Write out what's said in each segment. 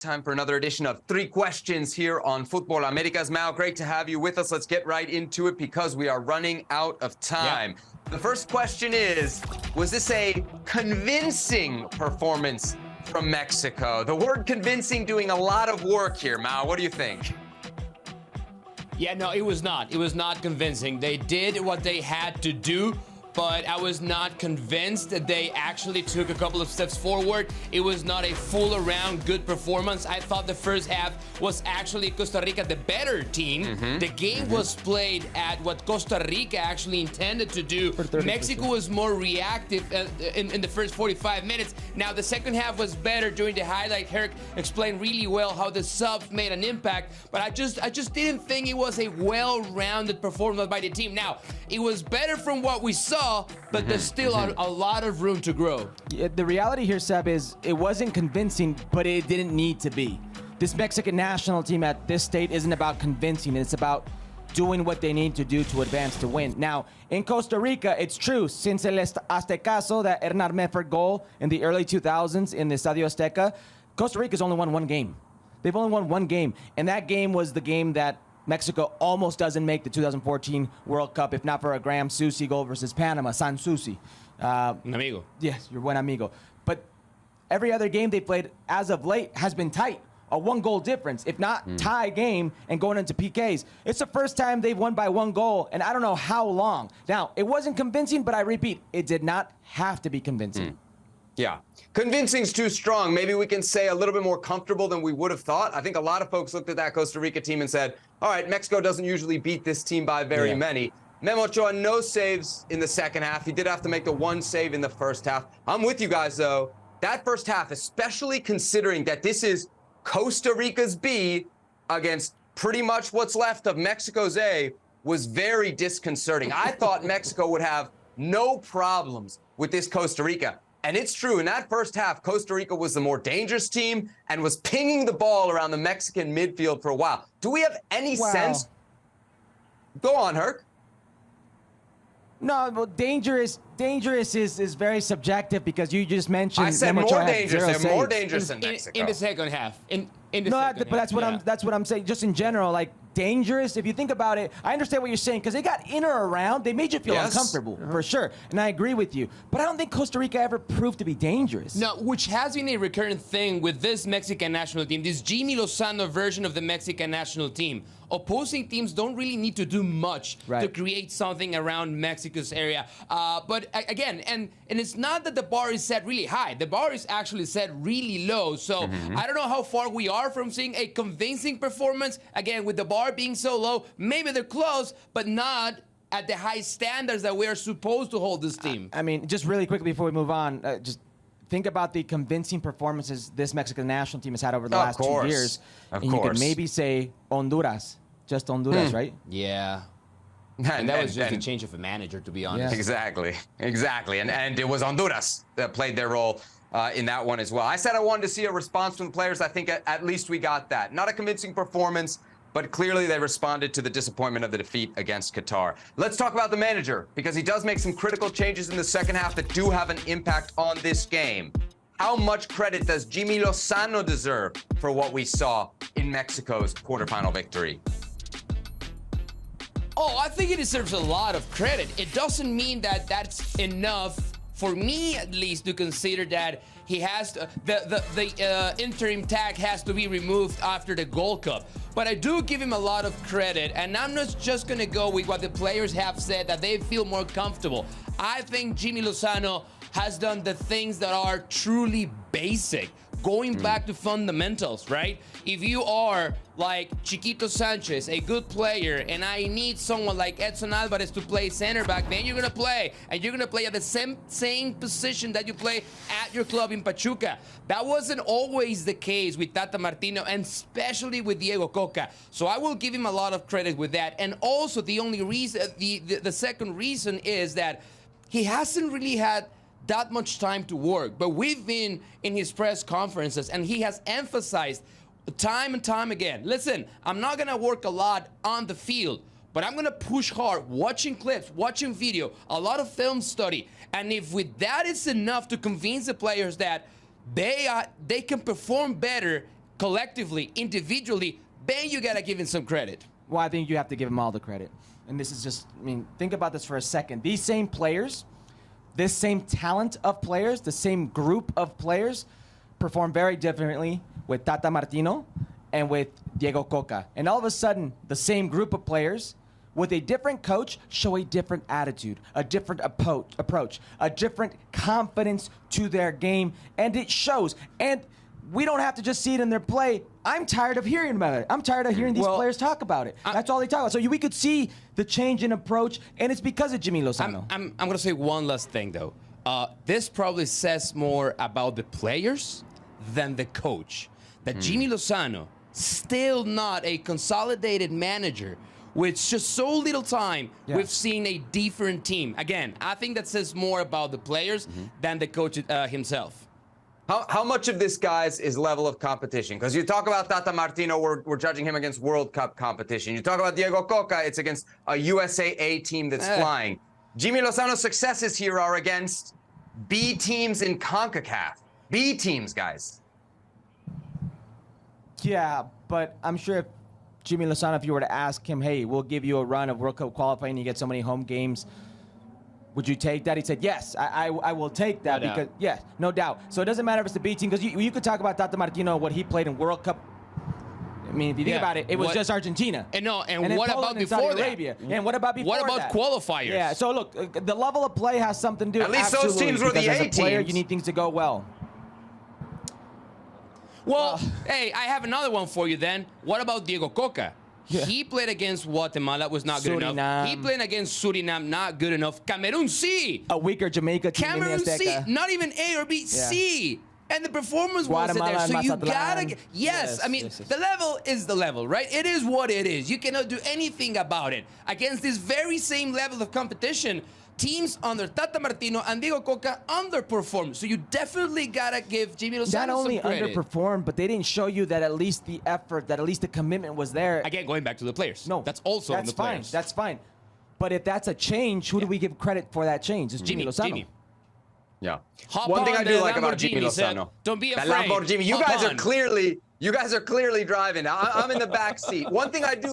Time for another edition of Three Questions here on Futbol Americas. Mal, great to have you with us. Let's get right into it because we are running out of time. The first question is, was this a convincing performance from Mexico? The word convincing doing a lot of work here. Mal, what do you think? Yeah, no, it was not. It was not convincing. They did what they had to do, but I was not convinced that they actually took a couple of steps forward. It was not a full-around good performance. I thought the first half was actually Costa Rica the better team. The game was played at what Costa Rica actually intended to do. Mexico was more reactive in the first 45 minutes. Now, the second half was better. During the highlight, Herc explained really well how the subs made an impact, but I just didn't think it was a well-rounded performance by the team. Now, it was better from what we saw, but there's still a lot of room to grow. Yeah, the reality here, Seb, is it wasn't convincing, but it didn't need to be. This Mexican national team at this state isn't about convincing. It's about doing what they need to do to advance to win. Now, in Costa Rica, it's true. Since el Aztecaso, that Hernán Medford goal in the early 2000s in the Estadio Azteca, Costa Rica's only won one game. They've only won one game, and that game was the game that Mexico almost doesn't make the 2014 World Cup, if not for a Graham Susi goal versus Panama, San Susi. Un amigo. Yes, your buen amigo. But every other game they played as of late has been tight. A one-goal difference, if not tie game and going into PKs. It's the first time they've won by one goal, and I don't know how long. Now, it wasn't convincing, but I repeat, it did not have to be convincing. Yeah. Convincing's too strong. Maybe we can say a little bit more comfortable than we would have thought. I think a lot of folks looked at that Costa Rica team and said, all right, Mexico doesn't usually beat this team by very many. Memo Ochoa, no saves in the second half. He did have to make the one save in the first half. I'm with you guys, though. That first half, especially considering that this is Costa Rica's B against pretty much what's left of Mexico's A, was very disconcerting. I thought Mexico would have no problems with this Costa Rica. And it's true, in that first half, Costa Rica was the more dangerous team and was pinging the ball around the Mexican midfield for a while. Do we have any sense? Go on, Herc. No, well, dangerous is very subjective because you just mentioned. I said more dangerous. They're more dangerous than Mexico. In the second half. In the second but half. that's what I'm saying. Just in general, like dangerous. If you think about it, I understand what you're saying because they got in or around. They made you feel uncomfortable for sure, and I agree with you. But I don't think Costa Rica ever proved to be dangerous. No, which has been a recurrent thing with this Mexican national team, this Jimmy Lozano version of the Mexican national team. Opposing teams don't really need to do much to create something around Mexico's area. But again, and it's not that the bar is set really high. The bar is actually set really low. So I don't know how far we are from seeing a convincing performance. Again, with the bar being so low, maybe they're close, but not at the high standards that we are supposed to hold this team. I mean, just really quickly before we move on, just think about the convincing performances this Mexican national team has had over the last 2 years. And you could maybe say Honduras. Just Honduras, right? Yeah. And that was just a change of a manager, to be honest. Exactly. And it was Honduras that played their role in that one as well. I said I wanted to see a response from the players. I think at least we got that. Not a convincing performance, but clearly they responded to the disappointment of the defeat against Qatar. Let's talk about the manager, because he does make some critical changes in the second half that do have an impact on this game. How much credit does Jimmy Lozano deserve for what we saw in Mexico's quarterfinal victory? Oh, I think he deserves a lot of credit. It doesn't mean that that's enough, for me at least, to consider that he has to, the interim tag has to be removed after the Gold Cup. But I do give him a lot of credit, and I'm not just going to go with what the players have said, that they feel more comfortable. I think Jimmy Lozano has done the things that are truly basic. Going back to fundamentals, right? If you are like Chiquito Sanchez, a good player, and I need someone like Edson Alvarez to play center back, then you're gonna play, and you're gonna play at the same position that you play at your club in Pachuca. That wasn't always the case with Tata Martino, and especially with Diego Coca. So I will give him a lot of credit with that. And also the only reason, the second reason is that he hasn't really had that much time to work, but we've been in his press conferences and he has emphasized time and time again, listen, I'm not gonna work a lot on the field, but I'm gonna push hard, watching clips, watching video, a lot of film study, and if with that is enough to convince the players that they can perform better collectively, individually, then you gotta give him some credit. Well, I think you have to give him all the credit. And this is just, I mean, think about this for a second. These same players, this same talent of players, the same group of players perform very differently with Tata Martino and with Diego Coca. And all of a sudden, the same group of players with a different coach show a different attitude, a different approach, a different confidence to their game, and it shows. And we don't have to just see it in their play. I'm tired of hearing about it. I'm tired of hearing these players talk about it. That's all they talk about. So we could see the change in approach, and it's because of Jimmy Lozano. I'm going to say one last thing, though. This probably says more about the players than the coach. That Jimmy Lozano, still not a consolidated manager, with just so little time, we've seen a different team. Again, I think that says more about the players than the coach himself. How much of this, guys, is level of competition? Because you talk about Tata Martino, we're judging him against World Cup competition. You talk about Diego Coca, it's against a USA A team that's flying. Jimmy Lozano's successes here are against B teams in CONCACAF. B teams, guys. Yeah, but I'm sure if Jimmy Lozano, if you were to ask him, hey, we'll give you a run of World Cup qualifying, you get so many home games, would you take that? He said, yes, I will take that. No because yes, no doubt. So it doesn't matter if it's the B team, because you could talk about Tata Martino, what he played in World Cup. I mean, if you think about it, it was just Argentina. And what Poland about and before Saudi that? Arabia. And what about before that? What about qualifiers? Yeah, so look, the level of play has something to do. At least those teams were the because A as a player, teams. you need things to go well. Well, hey, I have another one for you then. What about Diego Coca? Yeah. He played against Guatemala, was not good enough. Suriname. He played against Suriname, not good enough. Cameroon, C. A weaker Jamaica team in the Cameroon, C. Azteca. Not even A or B, C. And the performance wasn't Guatemala there. So and you gotta, Mazatlan. yes, I mean, the level is the level, right? It is what it is. You cannot do anything about it. Against this very same level of competition, teams under Tata Martino and Diego Coca underperformed. So you definitely gotta give Jimmy Lozano Not only some credit. underperformed, but they didn't show you that at least the effort, that at least the commitment was there. Again, going back to the players. No, that's also on the fine. players. That's fine. But if that's a change, who do we give credit for that change? It's Jimmy Lozano. Jimmy. Yeah. Hop One thing on I do the like about Jimmy Lamborghini, Seb. Lozano. Don't be That afraid. Lamborghini. You Hop guys on. are clearly driving. I'm in the back seat. One thing I do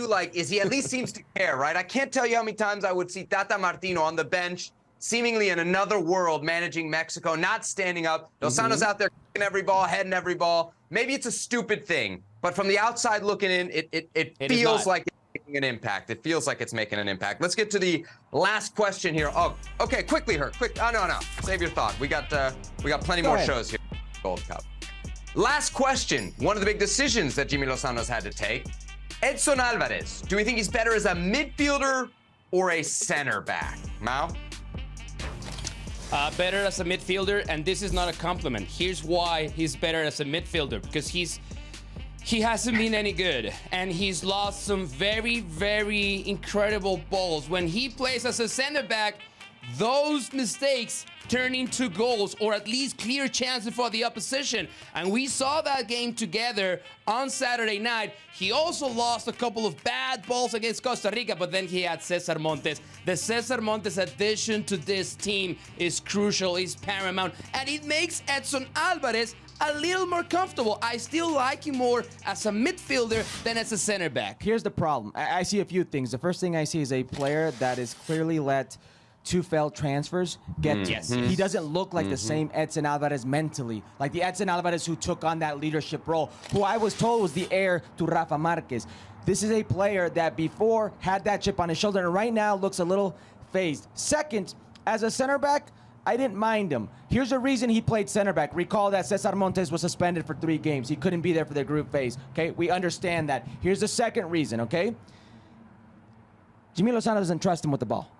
like is he at least seems to care, right? I can't tell you how many times I would see Tata Martino on the bench, seemingly in another world, managing Mexico, not standing up. Lozano's out there kicking every ball, heading every ball. Maybe it's a stupid thing, but from the outside looking in, it feels like it's making an impact. It feels like it's making an impact. Let's get to the last question here. Oh, okay, quickly, quick. Oh, no. Save your thought. We got plenty more shows here. Gold Cup. Last question. One of the big decisions that Jimmy Lozano's had to take. Edson Alvarez, do we think he's better as a midfielder or a center back? Mao? Better as a midfielder, and this is not a compliment. Here's why he's better as a midfielder, because he hasn't been any good, and he's lost some very, very incredible balls. When he plays as a center back, those mistakes turn into goals, or at least clear chances for the opposition. And we saw that game together on Saturday night. He also lost a couple of bad balls against Costa Rica, but then he had Cesar Montes. The Cesar Montes addition to this team is crucial, is paramount, and it makes Edson Alvarez a little more comfortable. I still like him more as a midfielder than as a center back. Here's the problem. I see a few things. The first thing I see is a player that is clearly let two failed transfers get he doesn't look like the same Edson Alvarez mentally, like the Edson Alvarez who took on that leadership role, who I was told was the heir to Rafa Marquez. This is a player that before had that chip on his shoulder and right now looks a little phased. Second, as a center back, I didn't mind him. Here's the reason he played center back. Recall that Cesar Montes was suspended for 3 games. He couldn't be there for the group phase. Okay, we understand that. Here's the second reason, okay? Jimmy Lozano doesn't trust him with the ball.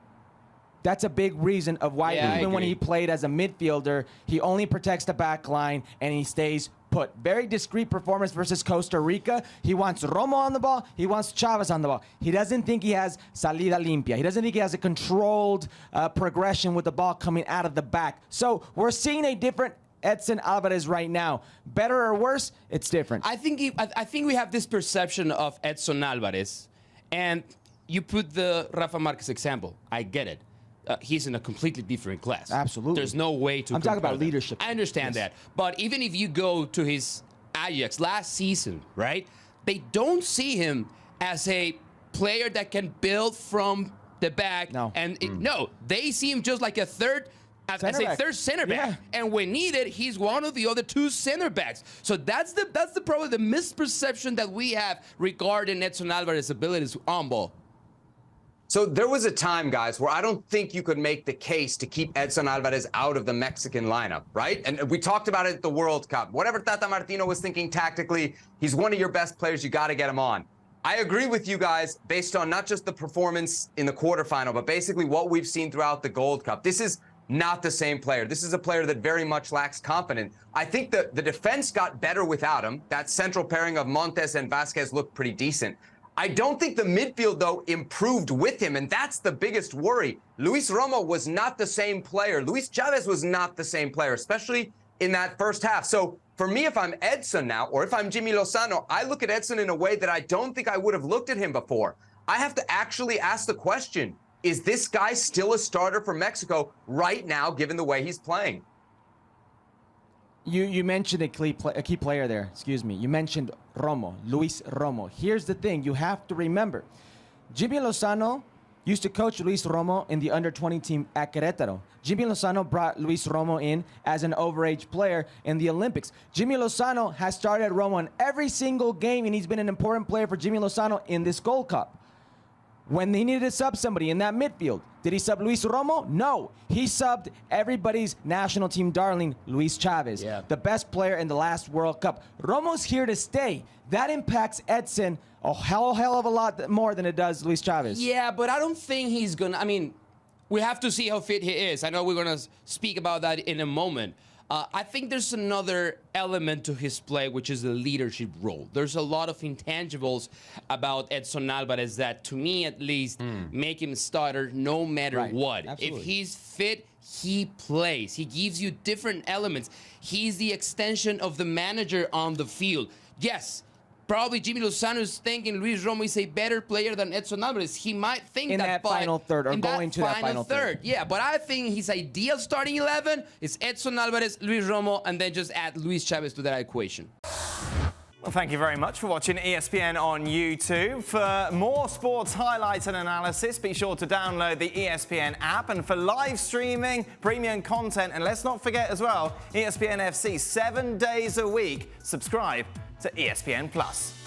That's a big reason of why even when he played as a midfielder, he only protects the back line and he stays put. Very discreet performance versus Costa Rica. He wants Romo on the ball. He wants Chavez on the ball. He doesn't think he has salida limpia. He doesn't think he has a controlled progression with the ball coming out of the back. So we're seeing a different Edson Alvarez right now. Better or worse, it's different. I think we have this perception of Edson Alvarez, and you put the Rafa Marquez example. I get it. he's in a completely different class. Absolutely. There's no way to I'm talking about compare them. leadership. I understand that. But even if you go to his Ajax last season, right, they don't see him as a player that can build from the back. No. And no, they see him just like a third center back. Yeah. And when needed, he's one of the other two center backs. So that's probably the misperception that we have regarding Edson Alvarez's abilities on ball. So there was a time, guys, where I don't think you could make the case to keep Edson Alvarez out of the Mexican lineup, right? And we talked about it at the World Cup. Whatever Tata Martino was thinking tactically, he's one of your best players. You got to get him on. I agree with you guys based on not just the performance in the quarterfinal, but basically what we've seen throughout the Gold Cup. This is not the same player. This is a player that very much lacks confidence. I think the defense got better without him. That central pairing of Montes and Vasquez looked pretty decent. I don't think the midfield, though, improved with him, and that's the biggest worry. Luis Romo was not the same player. Luis Chavez was not the same player, especially in that first half. So for me, if I'm Edson now, or if I'm Jimmy Lozano, I look at Edson in a way that I don't think I would have looked at him before. I have to actually ask the question, is this guy still a starter for Mexico right now, given the way he's playing? You mentioned a key player there. Excuse me. You mentioned Romo, Luis Romo. Here's the thing. You have to remember. Jimmy Lozano used to coach Luis Romo in the under-20 team at Querétaro. Jimmy Lozano brought Luis Romo in as an overage player in the Olympics. Jimmy Lozano has started Romo in every single game, and he's been an important player for Jimmy Lozano in this Gold Cup. When he needed to sub somebody in that midfield, did he sub Luis Romo? No. He subbed everybody's national team darling, Luis Chavez, the best player in the last World Cup. Romo's here to stay. That impacts Edson a hell of a lot more than it does Luis Chavez. Yeah, but I don't think he's going to... I mean, we have to see how fit he is. I know we're going to speak about that in a moment. I think there's another element to his play, which is the leadership role. There's a lot of intangibles about Edson Alvarez that, to me at least, make him a starter no matter what. Absolutely. If he's fit, he plays. He gives you different elements. He's the extension of the manager on the field. Yes, probably Jimmy Lozano is thinking Luis Romo is a better player than Edson Alvarez. He might think in that final third, or going to that final third. Yeah, but I think his ideal starting 11 is Edson Alvarez, Luis Romo, and then just add Luis Chavez to that equation. Well, thank you very much for watching ESPN on YouTube. For more sports highlights and analysis, be sure to download the ESPN app. And for live streaming, premium content, and let's not forget as well, ESPN FC 7 days a week. Subscribe to ESPN+.